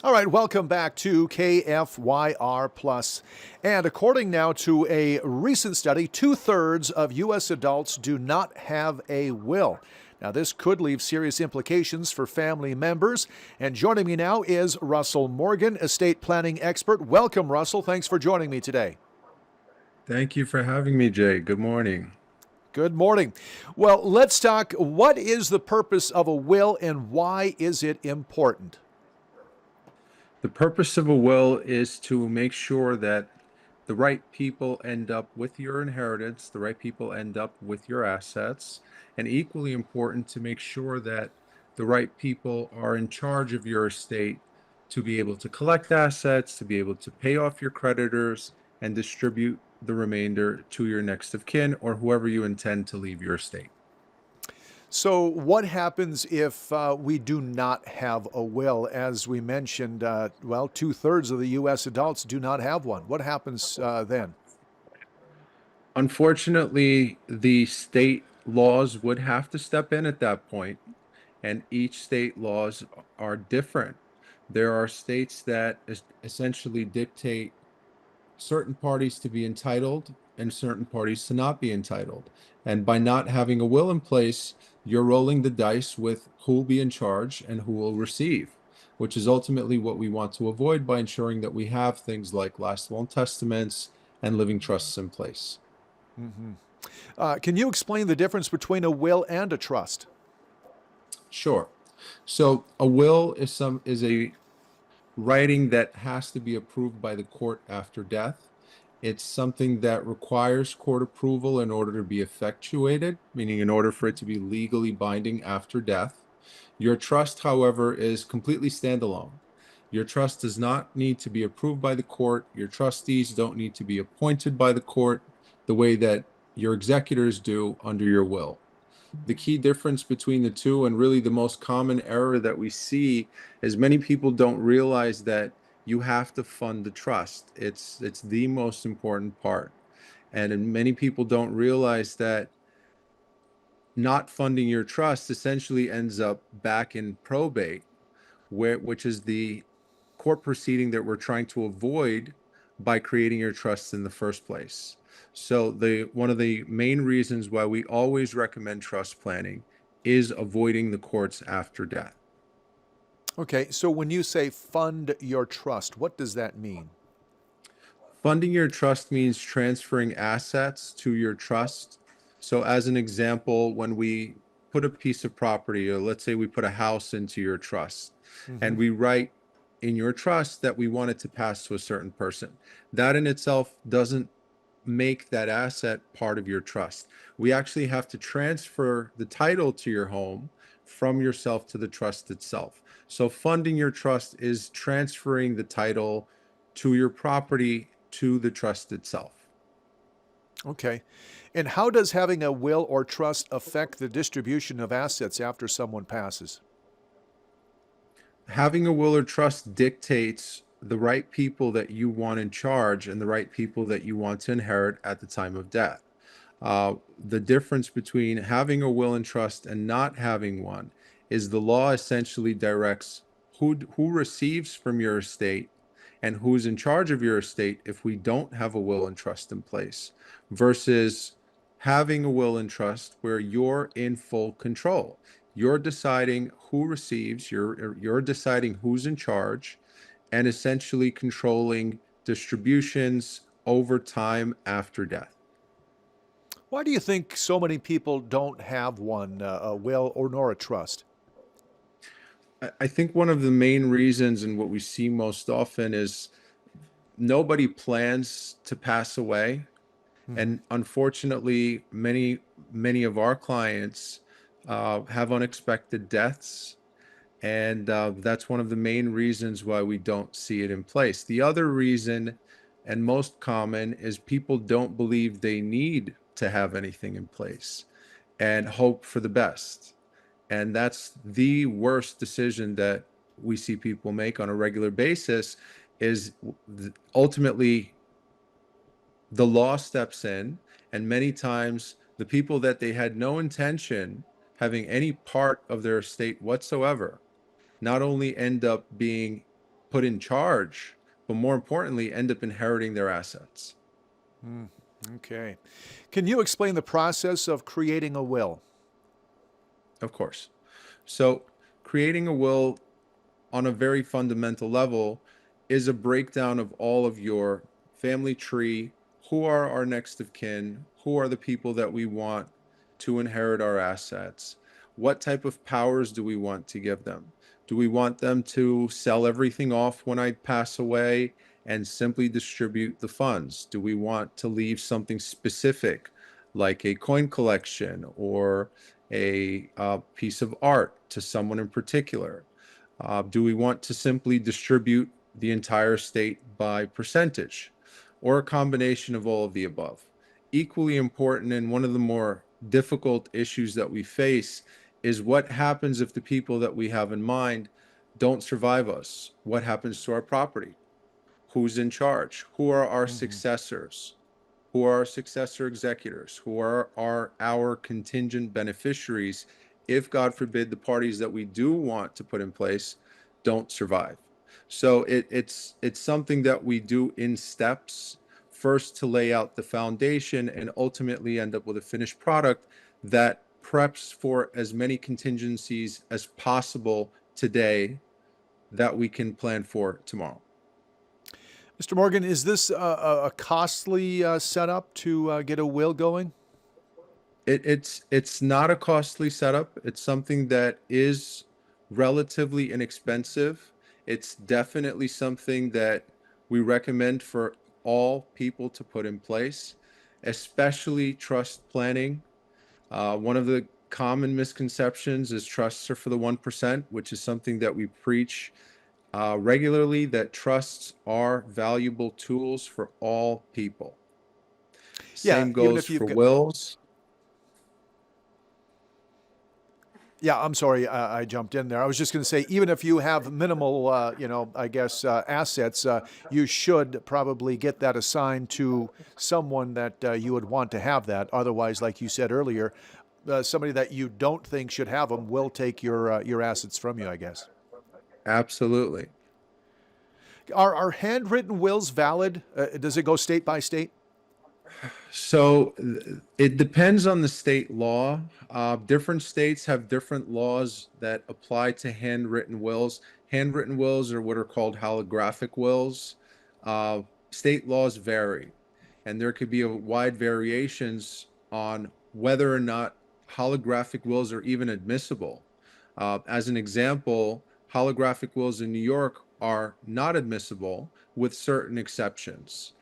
All right, welcome back to KFYR Plus. And according now to a recent study, 2/3 of U.S. adults do not have a will. Now, this could leave serious implications for family members. And joining me now is Russell Morgan, estate planning expert. Welcome, Russell. Thanks for joining me today. Thank you for having me, Jay. Good morning. Good morning. Well, let's talk. What is the purpose of a will and why is it important? The purpose of a will is to make sure that the right people end up with your inheritance, the right people end up with your assets, and equally important to make sure that the right people are in charge of your estate to be able to collect assets, to be able to pay off your creditors, and distribute the remainder to your next of kin or whoever you intend to leave your estate. So, what happens if we do not have a will? As we mentioned, well, 2/3 of the U.S. adults do not have one. What happens then? Unfortunately, the state laws would have to step in at that point, and each state laws are different. There are states that essentially dictate certain parties to be entitled and certain parties to not be entitled. And by not having a will in place, you're rolling the dice with who will be in charge and who will receive, which is ultimately what we want to avoid by ensuring that we have things like last will and testaments and living trusts in place. Hmm. Can you explain the difference between a will and a trust? Sure. So a will is a writing that has to be approved by the court after death. It's something that requires court approval in order to be effectuated, meaning in order for it to be legally binding after death. Your trust, however, is completely standalone. Your trust does not need to be approved by the court. Your trustees don't need to be appointed by the court the way that your executors do under your will. The key difference between the two, and really the most common error that we see, is many people don't realize that you have to fund the trust. It's the most important part. And many people don't realize that not funding your trust essentially ends up back in probate, which is the court proceeding that we're trying to avoid by creating your trust in the first place. So one of the main reasons why we always recommend trust planning is avoiding the courts after death. Okay, so when you say fund your trust, what does that mean? Funding your trust means transferring assets to your trust. So as an example, when we put a piece of property, or let's say we put a house into your trust, Hmm. and we write in your trust that we want it to pass to a certain person, that in itself doesn't make that asset part of your trust. We actually have to transfer the title to your home from yourself to the trust itself. So funding your trust is transferring the title to your property to the trust itself. Okay. And how does having a will or trust affect the distribution of assets after someone passes? Having a will or trust dictates the right people that you want in charge and the right people that you want to inherit at the time of death. The difference between having a will and trust and not having one is the law essentially directs who receives from your estate and who's in charge of your estate if we don't have a will and trust in place, versus having a will and trust where you're in full control. You're deciding who receives, you're deciding who's in charge, and essentially controlling distributions over time after death. Why do you think so many people don't have one, a will or nor a trust? I think one of the main reasons, and what we see most often, is nobody plans to pass away. Hmm. And unfortunately, many of our clients have unexpected deaths. And that's one of the main reasons why we don't see it in place. The other reason, and most common, is people don't believe they need to have anything in place and hope for the best. And that's the worst decision that we see people make on a regular basis, is ultimately the law steps in, and many times the people that they had no intention having any part of their estate whatsoever not only end up being put in charge, but more importantly, end up inheriting their assets. Okay. Can you explain the process of creating a will? Of course. So, creating a will on a very fundamental level is a breakdown of all of your family tree. Who are our next of kin? Who are the people that we want to inherit our assets? What type of powers do we want to give them? Do we want them to sell everything off when I pass away and simply distribute the funds? Do we want to leave something specific like a coin collection or a piece of art to someone in particular? Do we want to simply distribute the entire state by percentage, or a combination of all of the above? Equally important, and one of the more difficult issues that we face, is what happens if the people that we have in mind don't survive us? What happens to our property? Who's in charge? Who are our successors? Who are our successor executors? Who are our contingent beneficiaries if, God forbid, the parties that we do want to put in place don't survive? So it's something that we do in steps, first to lay out the foundation and ultimately end up with a finished product that preps for as many contingencies as possible today that we can plan for tomorrow. Mr. Morgan, is this a costly setup to get a will going? It's not a costly setup. It's something that is relatively inexpensive. It's definitely something that we recommend for all people to put in place, especially trust planning. One of the common misconceptions is trusts are for the 1%, which is something that we preach regularly, that trusts are valuable tools for all people. Yeah, Same even goes if you've for got. wills. Yeah, I'm sorry, I jumped in there. I was just going to say, even if you have minimal, I guess, assets, you should probably get that assigned to someone that you would want to have that. Otherwise, like you said earlier, somebody that you don't think should have them will take your assets from you, I guess. Absolutely. Are handwritten wills valid? Does it go state by state? So it depends on the state law. Different states have different laws that apply to handwritten wills. Handwritten wills are what are called holographic wills. Uh, State laws vary, and there could be a wide variations on whether or not holographic wills are even admissible. As an example, holographic wills in New York are not admissible with certain exceptions.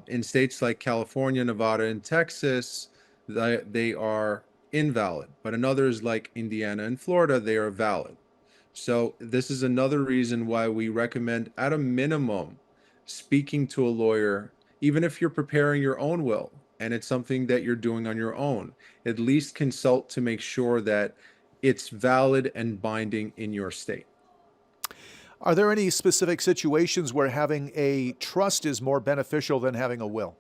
In states like California, Nevada, and Texas, they are invalid. But in others like Indiana and Florida, they are valid. So this is another reason why we recommend, at a minimum, speaking to a lawyer, even if you're preparing your own will and it's something that you're doing on your own, at least consult to make sure that it's valid and binding in your state. Are there any specific situations where having a trust is more beneficial than having a will?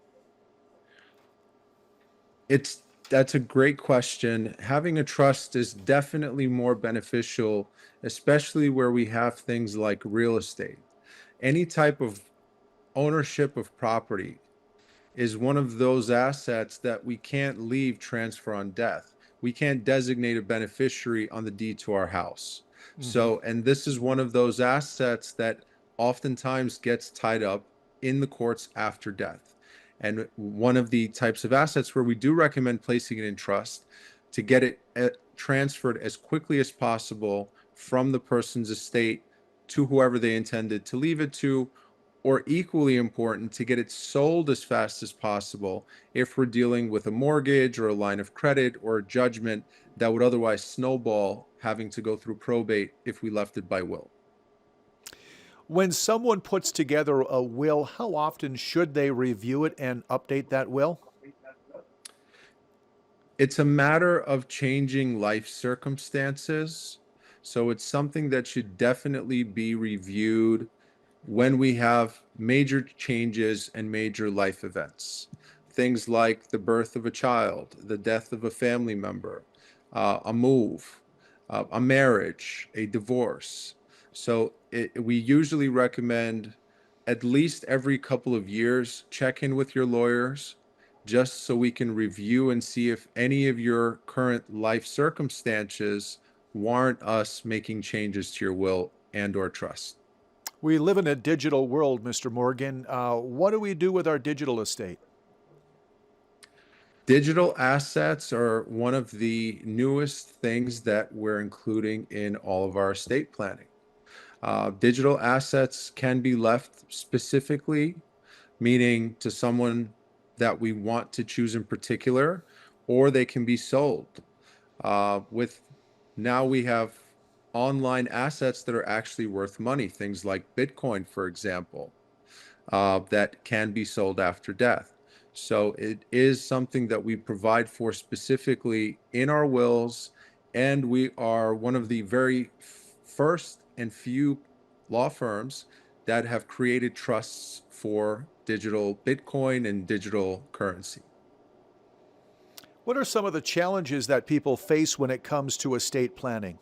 It's That's a great question. Having a trust is definitely more beneficial, especially where we have things like real estate. Any type of ownership of property is one of those assets that we can't leave transfer on death. We can't designate a beneficiary on the deed to our house. Hmm. So, and this is one of those assets that oftentimes gets tied up in the courts after death. And one of the types of assets where we do recommend placing it in trust to get it transferred as quickly as possible from the person's estate to whoever they intended to leave it to, or equally important, to get it sold as fast as possible if we're dealing with a mortgage or a line of credit or a judgment that would otherwise snowball having to go through probate if we left it by will. When someone puts together a will, how often should they review it and update that will? It's a matter of changing life circumstances. So it's something that should definitely be reviewed when we have major changes and major life events. Things like the birth of a child, the death of a family member, a move, a marriage, a divorce. So we usually recommend at least every couple of years, check in with your lawyers just so we can review and see if any of your current life circumstances warrant us making changes to your will and or trust. We live in a digital world, Mr. Morgan. What do we do with our digital estate? Digital assets are one of the newest things that we're including in all of our estate planning. Digital assets can be left specifically, meaning to someone that we want to choose in particular, or they can be sold. With now we have online assets that are actually worth money, things like Bitcoin, for example, that can be sold after death. So it is something that we provide for specifically in our wills, and we are one of the very first and few law firms that have created trusts for digital Bitcoin and digital currency. What are some of the challenges that people face when it comes to estate planning?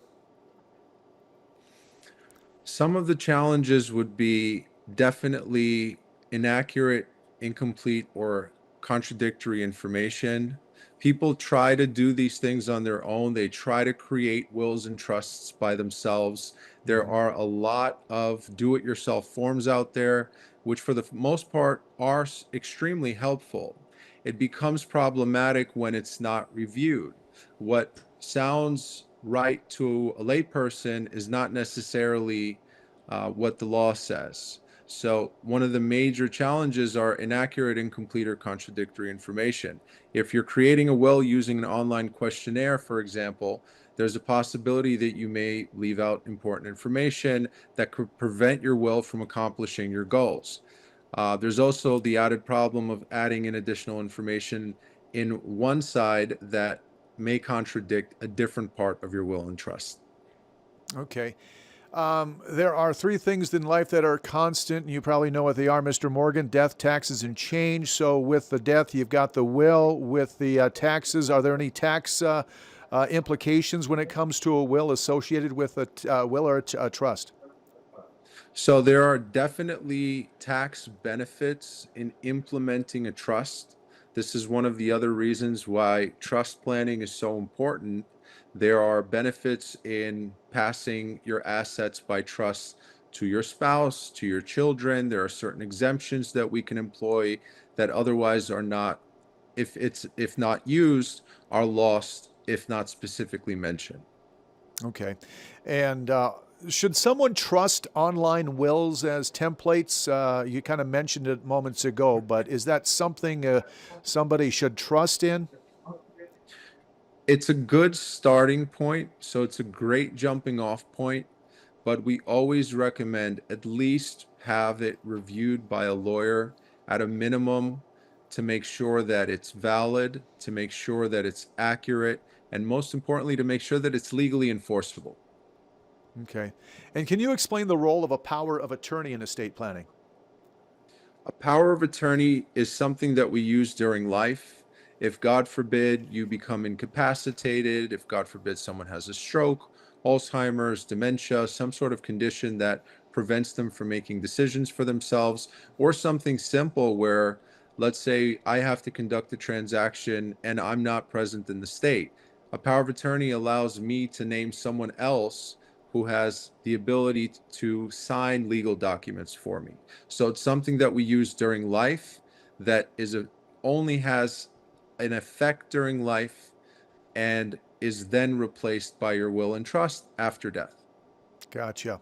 Some of the challenges would be definitely inaccurate, incomplete, or contradictory information. People try to do these things on their own. They try to create wills and trusts by themselves. There Mhm. are a lot of do-it-yourself forms out there, which for the most part are extremely helpful. It becomes problematic when it's not reviewed. What sounds right to a layperson is not necessarily what the law says. So one of the major challenges are inaccurate, incomplete, or contradictory information. If you're creating a will using an online questionnaire, for example, there's a possibility that you may leave out important information that could prevent your will from accomplishing your goals. There's also the added problem of adding in additional information in one side that may contradict a different part of your will and trust. Okay. There are three things in life that are constant, and you probably know what they are, Mr. Morgan: death, taxes, and change. So, with the death, you've got the will. With the taxes, are there any tax implications when it comes to a will associated with a will or a trust? So there are definitely tax benefits in implementing a trust. This is one of the other reasons why trust planning is so important. There are benefits in passing your assets by trust to your spouse, to your children. There are certain exemptions that we can employ that otherwise are not, if not used, are lost if not specifically mentioned. Okay. And should someone trust online wills as templates? You kind of mentioned it moments ago, but is that something somebody should trust in? It's a good starting point, so it's a great jumping off point, but we always recommend at least have it reviewed by a lawyer at a minimum to make sure that it's valid, to make sure that it's accurate, and most importantly, to make sure that it's legally enforceable. Okay. And can you explain the role of a power of attorney in estate planning? A power of attorney is something that we use during life. If God forbid you become incapacitated, if God forbid someone has a stroke, Alzheimer's, dementia, some sort of condition that prevents them from making decisions for themselves, or something simple where, let's say, I have to conduct a transaction and I'm not present in the state. A power of attorney allows me to name someone else who has the ability to sign legal documents for me. So it's something that we use during life that only has an effect during life and is then replaced by your will and trust after death. Gotcha.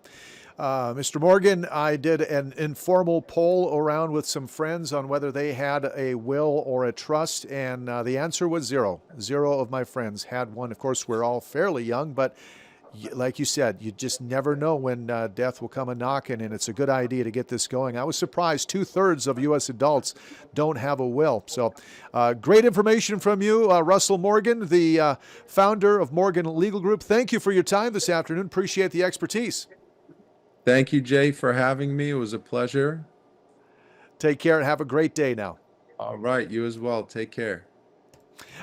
Mr. Morgan, I did an informal poll around with some friends on whether they had a will or a trust, and the answer was zero. Zero of my friends had one. Of course, we're all fairly young, but like you said, you just never know when death will come a knocking, and it's a good idea to get this going. I was surprised 2/3 of U.S. adults don't have a will. So great information from you, Russell Morgan, the founder of Morgan Legal Group. Thank you for your time this afternoon. Appreciate the expertise. Thank you, Jay, for having me. It was a pleasure. Take care and have a great day now. All right, you as well. Take care.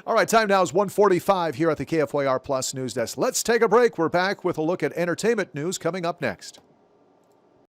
All right, time now is 1:45 here at the KFYR Plus News Desk. Let's take a break. We're back with a look at entertainment news coming up next.